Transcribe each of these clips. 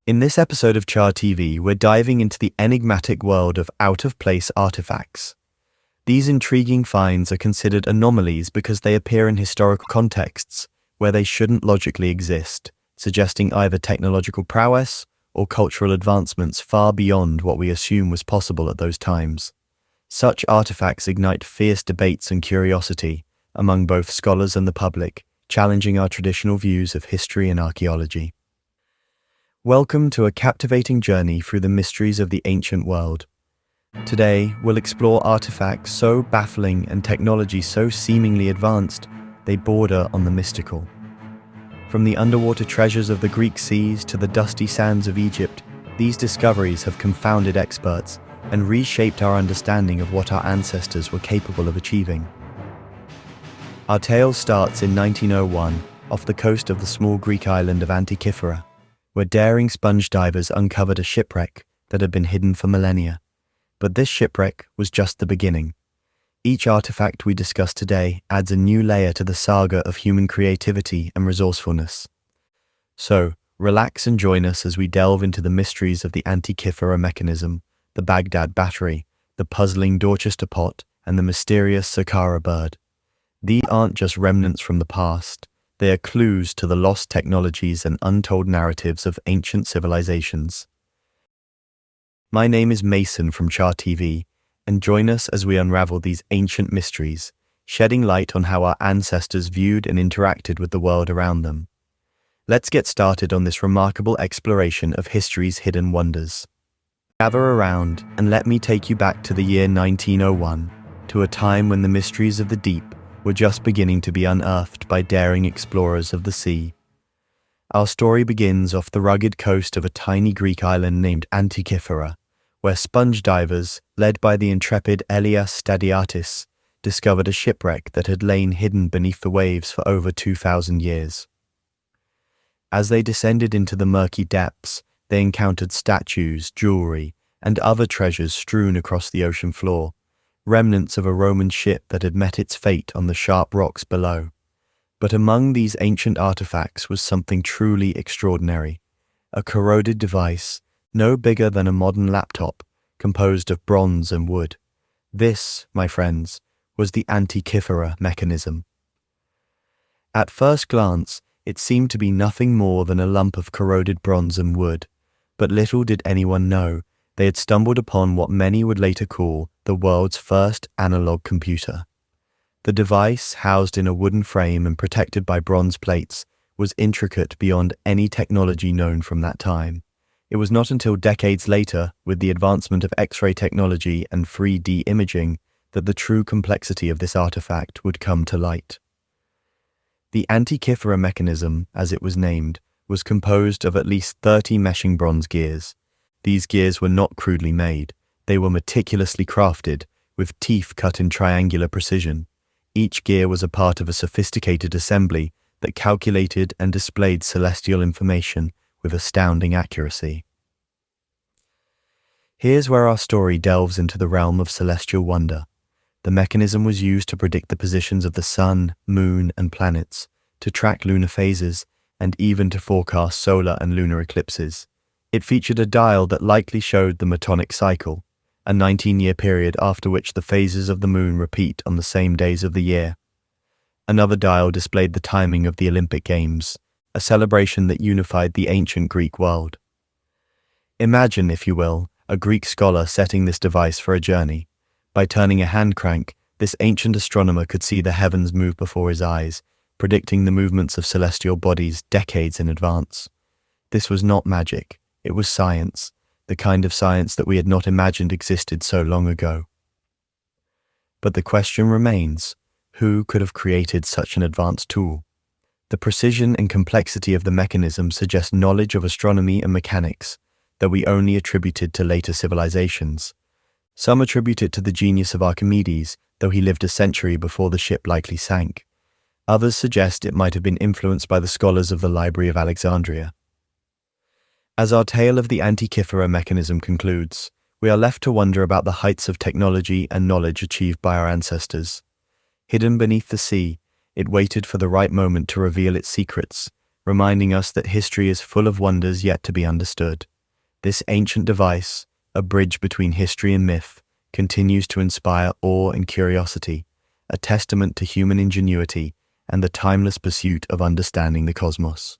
In this episode of Char TV, we're diving into the enigmatic world of out-of-place artifacts. These intriguing finds are considered anomalies because they appear in historical contexts where they shouldn't logically exist, suggesting either technological prowess or cultural advancements far beyond what we assume was possible at those times. Such artifacts ignite fierce debates and curiosity among both scholars and the public, challenging our traditional views of history and archaeology. Welcome to a captivating journey through the mysteries of the ancient world. Today, we'll explore artifacts so baffling and technology so seemingly advanced, they border on the mystical. From the underwater treasures of the Greek seas to the dusty sands of Egypt, these discoveries have confounded experts and reshaped our understanding of what our ancestors were capable of achieving. Our tale starts in 1901 off the coast of the small Greek island of Antikythera, where daring sponge divers uncovered a shipwreck that had been hidden for millennia. But this shipwreck was just the beginning. Each artifact we discuss today adds a new layer to the saga of human creativity and resourcefulness. So, relax and join us as we delve into the mysteries of the Antikythera mechanism, the Baghdad battery, the puzzling Dorchester pot, and the mysterious Saqqara bird. These aren't just remnants from the past. They are clues to the lost technologies and untold narratives of ancient civilizations. My name is Mason from Char TV, and join us as we unravel these ancient mysteries, shedding light on how our ancestors viewed and interacted with the world around them. Let's get started on this remarkable exploration of history's hidden wonders. Gather around and let me take you back to the year 1901, to a time when the mysteries of the deep were just beginning to be unearthed by daring explorers of the sea. Our story begins off the rugged coast of a tiny Greek island named Antikythera, where sponge divers, led by the intrepid Elias Stadiatis, discovered a shipwreck that had lain hidden beneath the waves for over 2,000 years. As they descended into the murky depths, they encountered statues, jewelry, and other treasures strewn across the ocean floor, remnants of a Roman ship that had met its fate on the sharp rocks below. But among these ancient artifacts was something truly extraordinary, a corroded device no bigger than a modern laptop, composed of bronze and wood. This, my friends, was the Antikythera mechanism. At first glance, it seemed to be nothing more than a lump of corroded bronze and wood, but little did anyone know they had stumbled upon what many would later call the world's first analog computer. The device, housed in a wooden frame and protected by bronze plates, was intricate beyond any technology known from that time. It was not until decades later, with the advancement of X-ray technology and 3D imaging, that the true complexity of this artifact would come to light. The Antikythera mechanism, as it was named, was composed of at least 30 meshing bronze gears. These gears were not crudely made. They were meticulously crafted, with teeth cut in triangular precision. Each gear was a part of a sophisticated assembly that calculated and displayed celestial information with astounding accuracy. Here's where our story delves into the realm of celestial wonder. The mechanism was used to predict the positions of the sun, moon, and planets, to track lunar phases, and even to forecast solar and lunar eclipses. It featured a dial that likely showed the Metonic cycle, a 19-year period after which the phases of the moon repeat on the same days of the year. Another dial displayed the timing of the Olympic Games, a celebration that unified the ancient Greek world. Imagine, if you will, a Greek scholar setting this device for a journey. By turning a hand crank, this ancient astronomer could see the heavens move before his eyes, predicting the movements of celestial bodies decades in advance. This was not magic, it was science, the kind of science that we had not imagined existed so long ago. But the question remains, who could have created such an advanced tool? The precision and complexity of the mechanism suggest knowledge of astronomy and mechanics that we only attributed to later civilizations. Some attribute it to the genius of Archimedes, though he lived a century before the ship likely sank. Others suggest it might have been influenced by the scholars of the Library of Alexandria. As our tale of the Antikythera mechanism concludes, we are left to wonder about the heights of technology and knowledge achieved by our ancestors. Hidden beneath the sea, it waited for the right moment to reveal its secrets, reminding us that history is full of wonders yet to be understood. This ancient device, a bridge between history and myth, continues to inspire awe and curiosity, a testament to human ingenuity and the timeless pursuit of understanding the cosmos.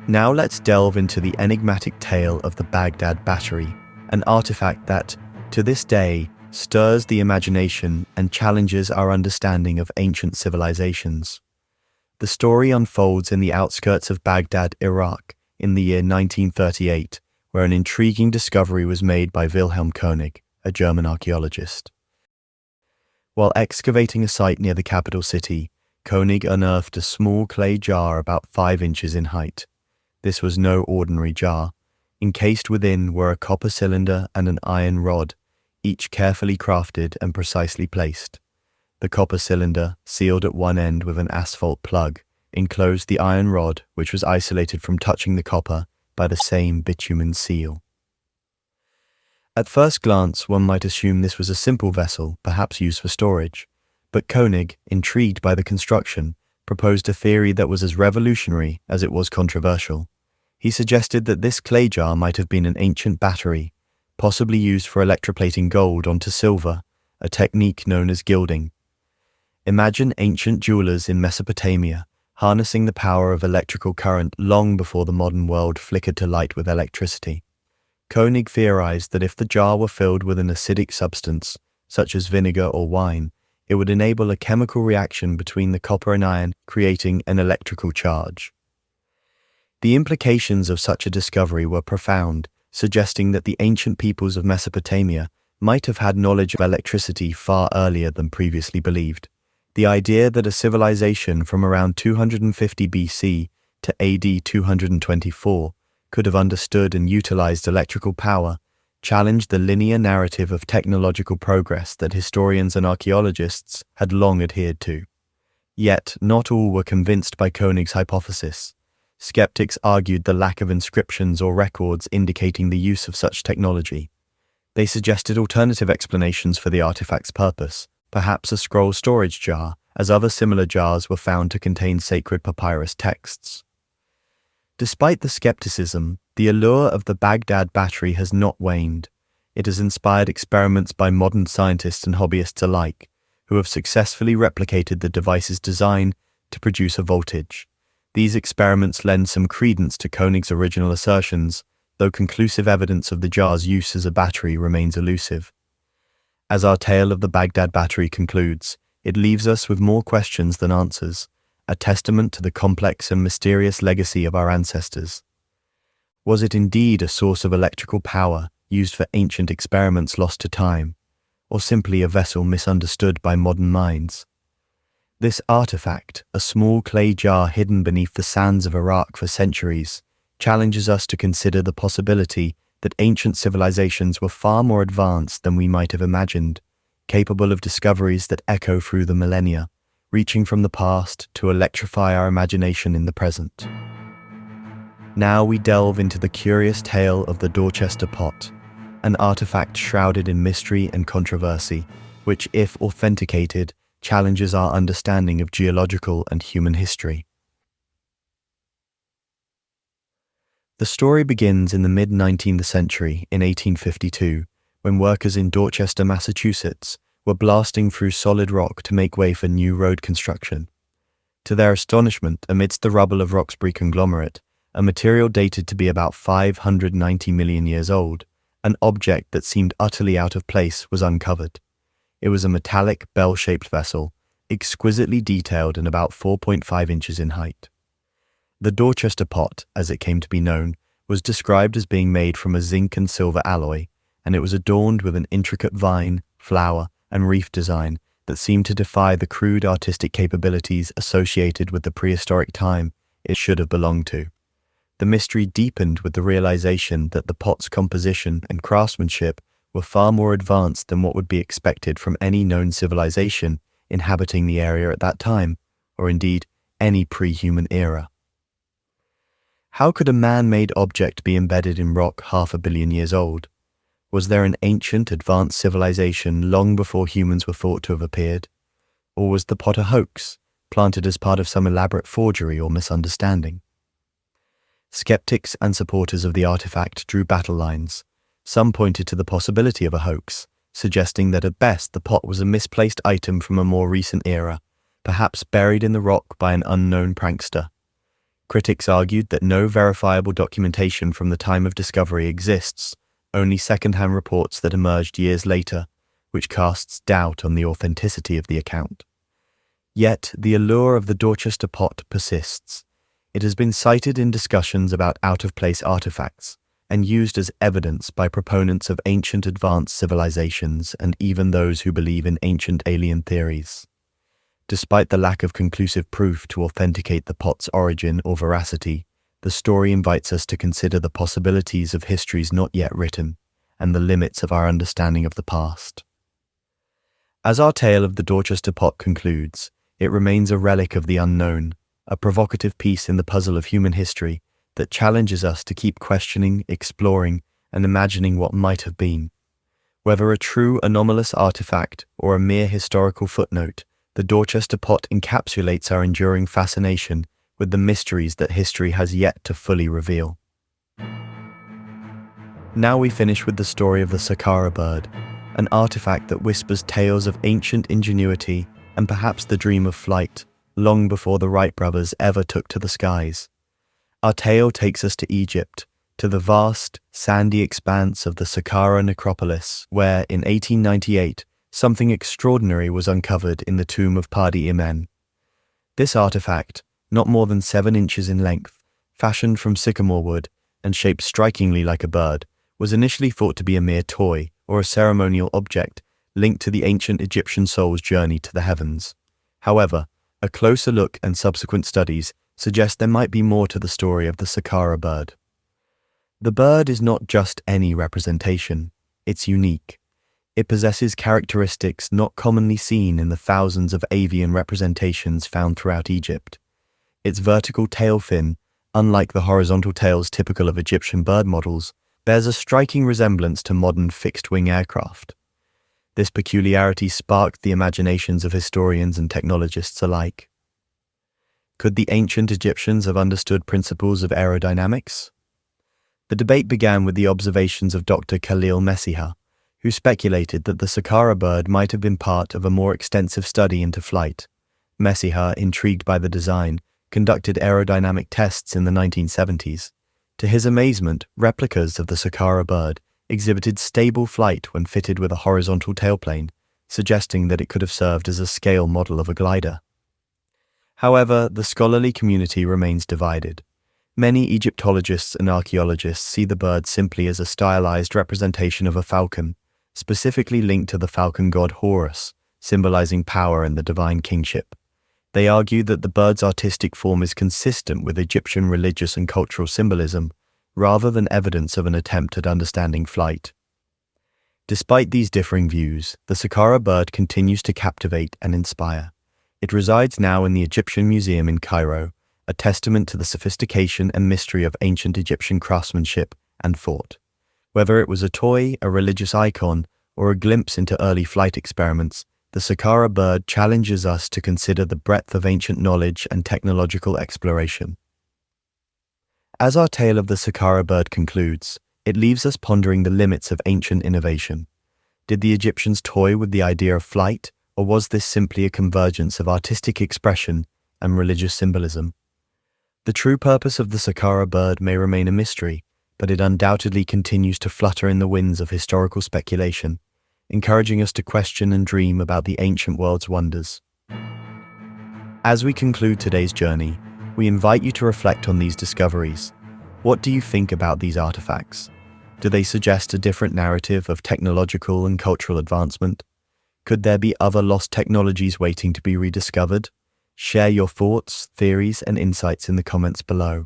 Now let's delve into the enigmatic tale of the Baghdad Battery, an artifact that, to this day, stirs the imagination and challenges our understanding of ancient civilizations. The story unfolds in the outskirts of Baghdad, Iraq, in the year 1938, where an intriguing discovery was made by Wilhelm Koenig, a German archaeologist. While excavating a site near the capital city, Koenig unearthed a small clay jar about 5 inches in height. This was no ordinary jar. Encased within were a copper cylinder and an iron rod, each carefully crafted and precisely placed. The copper cylinder, sealed at one end with an asphalt plug, enclosed the iron rod, which was isolated from touching the copper by the same bitumen seal. At first glance, one might assume this was a simple vessel, perhaps used for storage, but Koenig, intrigued by the construction, proposed a theory that was as revolutionary as it was controversial. He suggested that this clay jar might have been an ancient battery, possibly used for electroplating gold onto silver, a technique known as gilding. Imagine ancient jewelers in Mesopotamia harnessing the power of electrical current long before the modern world flickered to light with electricity. Koenig theorized that if the jar were filled with an acidic substance, such as vinegar or wine, it would enable a chemical reaction between the copper and iron, creating an electrical charge. The implications of such a discovery were profound, suggesting that the ancient peoples of Mesopotamia might have had knowledge of electricity far earlier than previously believed. The idea that a civilization from around 250 BC to AD 224 could have understood and utilized electrical power challenged the linear narrative of technological progress that historians and archaeologists had long adhered to. Yet, not all were convinced by Koenig's hypothesis. Skeptics argued the lack of inscriptions or records indicating the use of such technology. They suggested alternative explanations for the artifact's purpose, perhaps a scroll storage jar, as other similar jars were found to contain sacred papyrus texts. Despite the skepticism, the allure of the Baghdad Battery has not waned. It has inspired experiments by modern scientists and hobbyists alike, who have successfully replicated the device's design to produce a voltage. These experiments lend some credence to Koenig's original assertions, though conclusive evidence of the jar's use as a battery remains elusive. As our tale of the Baghdad Battery concludes, it leaves us with more questions than answers, a testament to the complex and mysterious legacy of our ancestors. Was it indeed a source of electrical power used for ancient experiments lost to time, or simply a vessel misunderstood by modern minds? This artifact, a small clay jar hidden beneath the sands of Iraq for centuries, challenges us to consider the possibility that ancient civilizations were far more advanced than we might have imagined, capable of discoveries that echo through the millennia, reaching from the past to electrify our imagination in the present. Now we delve into the curious tale of the Dorchester Pot, an artifact shrouded in mystery and controversy, which, if authenticated, challenges our understanding of geological and human history. The story begins in the mid-19th century in 1852, when workers in Dorchester, Massachusetts, were blasting through solid rock to make way for new road construction. To their astonishment, amidst the rubble of Roxbury conglomerate, a material dated to be about 590 million years old, an object that seemed utterly out of place was uncovered. It was a metallic, bell-shaped vessel, exquisitely detailed and about 4.5 inches in height. The Dorchester Pot, as it came to be known, was described as being made from a zinc and silver alloy, and it was adorned with an intricate vine, flower, and reef design that seemed to defy the crude artistic capabilities associated with the prehistoric time it should have belonged to. The mystery deepened with the realization that the pot's composition and craftsmanship were far more advanced than what would be expected from any known civilization inhabiting the area at that time, or indeed any pre-human era. How could a man-made object be embedded in rock 500 million years old? Was there an ancient, advanced civilization long before humans were thought to have appeared? Or was the pot a hoax, planted as part of some elaborate forgery or misunderstanding. Skeptics and supporters of the artifact drew battle lines. Some pointed to the possibility of a hoax, suggesting that at best the pot was a misplaced item from a more recent era, perhaps buried in the rock by an unknown prankster. Critics argued that no verifiable documentation from the time of discovery exists, only second-hand reports that emerged years later, which casts doubt on the authenticity of the account. Yet, the allure of the Dorchester pot persists. It has been cited in discussions about out-of-place artifacts and used as evidence by proponents of ancient advanced civilizations and even those who believe in ancient alien theories. Despite the lack of conclusive proof to authenticate the pot's origin or veracity, the story invites us to consider the possibilities of histories not yet written and the limits of our understanding of the past. As our tale of the Dorchester pot concludes, it remains a relic of the unknown, a provocative piece in the puzzle of human history that challenges us to keep questioning, exploring, and imagining what might have been. Whether a true anomalous artifact or a mere historical footnote, the Dorchester pot encapsulates our enduring fascination with the mysteries that history has yet to fully reveal. Now we finish with the story of the Saqqara bird, an artifact that whispers tales of ancient ingenuity and perhaps the dream of flight, long before the Wright brothers ever took to the skies. Our tale takes us to Egypt, to the vast, sandy expanse of the Saqqara necropolis, where, in 1898, something extraordinary was uncovered in the tomb of Padi Imen. This artifact, not more than 7 inches in length, fashioned from sycamore wood and shaped strikingly like a bird, was initially thought to be a mere toy or a ceremonial object linked to the ancient Egyptian soul's journey to the heavens. However, a closer look and subsequent studies suggest there might be more to the story of the Saqqara bird. The bird is not just any representation, it's unique. It possesses characteristics not commonly seen in the thousands of avian representations found throughout Egypt. Its vertical tail fin, unlike the horizontal tails typical of Egyptian bird models, bears a striking resemblance to modern fixed-wing aircraft. This peculiarity sparked the imaginations of historians and technologists alike. Could the ancient Egyptians have understood principles of aerodynamics? The debate began with the observations of Dr. Khalil Messiha, who speculated that the Saqqara bird might have been part of a more extensive study into flight. Messiha, intrigued by the design, conducted aerodynamic tests in the 1970s. To his amazement, replicas of the Saqqara bird exhibited stable flight when fitted with a horizontal tailplane, suggesting that it could have served as a scale model of a glider. However, the scholarly community remains divided. Many Egyptologists and archaeologists see the bird simply as a stylized representation of a falcon, specifically linked to the falcon god Horus, symbolizing power and the divine kingship. They argue that the bird's artistic form is consistent with Egyptian religious and cultural symbolism, rather than evidence of an attempt at understanding flight. Despite these differing views, the Saqqara bird continues to captivate and inspire. It resides now in the Egyptian Museum in Cairo, a testament to the sophistication and mystery of ancient Egyptian craftsmanship and thought. Whether it was a toy, a religious icon, or a glimpse into early flight experiments, the Saqqara bird challenges us to consider the breadth of ancient knowledge and technological exploration. As our tale of the Saqqara bird concludes, it leaves us pondering the limits of ancient innovation. Did the Egyptians toy with the idea of flight, or was this simply a convergence of artistic expression and religious symbolism? The true purpose of the Saqqara bird may remain a mystery, but it undoubtedly continues to flutter in the winds of historical speculation, encouraging us to question and dream about the ancient world's wonders. As we conclude today's journey, we invite you to reflect on these discoveries. What do you think about these artifacts? Do they suggest a different narrative of technological and cultural advancement? Could there be other lost technologies waiting to be rediscovered? Share your thoughts, theories, and insights in the comments below.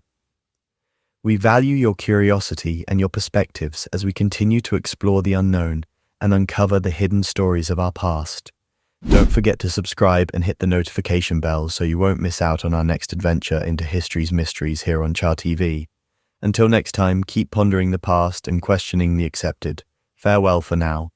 We value your curiosity and your perspectives as we continue to explore the unknown and uncover the hidden stories of our past. Don't forget to subscribe and hit the notification bell so you won't miss out on our next adventure into history's mysteries here on Char TV. Until next time, keep pondering the past and questioning the accepted. Farewell for now.